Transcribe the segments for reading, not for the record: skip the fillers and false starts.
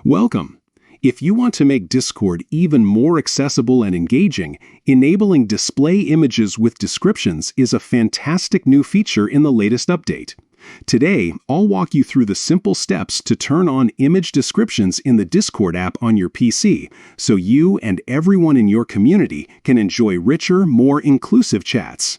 Welcome! If you want to make Discord even more accessible and engaging, enabling display images with descriptions is a fantastic new feature in the latest update. Today, I'll walk you through the simple steps to turn on image descriptions in the Discord app on your PC, so you and everyone in your community can enjoy richer, more inclusive chats.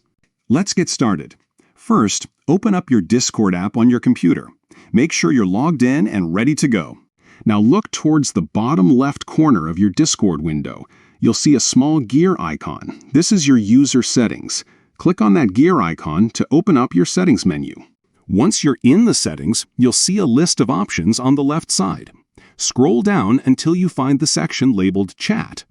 Let's get started. First, open up your Discord app on your computer. Make sure you're logged in and ready to go. Now look towards the bottom left corner of your Discord window. You'll see a small gear icon. This is your user settings. Click on that gear icon to open up your settings menu. Once you're in the settings, you'll see a list of options on the left side. Scroll down until you find the section labeled Chat.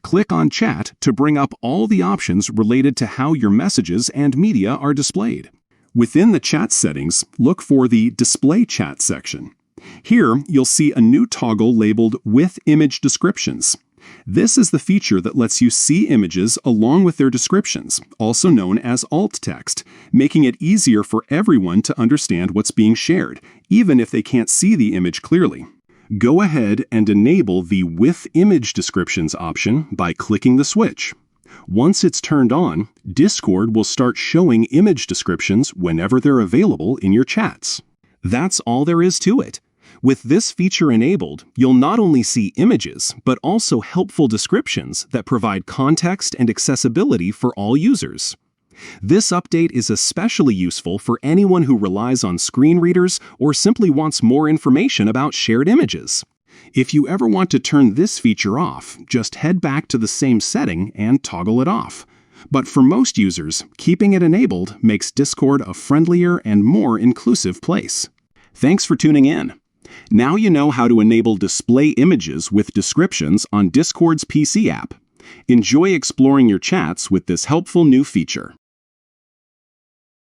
Click on Chat to bring up all the options related to how your messages and media are displayed. Within the chat settings, look for the Display Chat section. Here, you'll see a new toggle labeled With Image Descriptions. This is the feature that lets you see images along with their descriptions, also known as alt text, making it easier for everyone to understand what's being shared, even if they can't see the image clearly. Go ahead and enable the With Image Descriptions option by clicking the switch. Once it's turned on, Discord will start showing image descriptions whenever they're available in your chats. That's all there is to it. With this feature enabled, you'll not only see images, but also helpful descriptions that provide context and accessibility for all users. This update is especially useful for anyone who relies on screen readers or simply wants more information about shared images. If you ever want to turn this feature off, just head back to the same setting and toggle it off. But for most users, keeping it enabled makes Discord a friendlier and more inclusive place. Thanks for tuning in. Now you know how to enable display images with descriptions on Discord's PC app. Enjoy exploring your chats with this helpful new feature.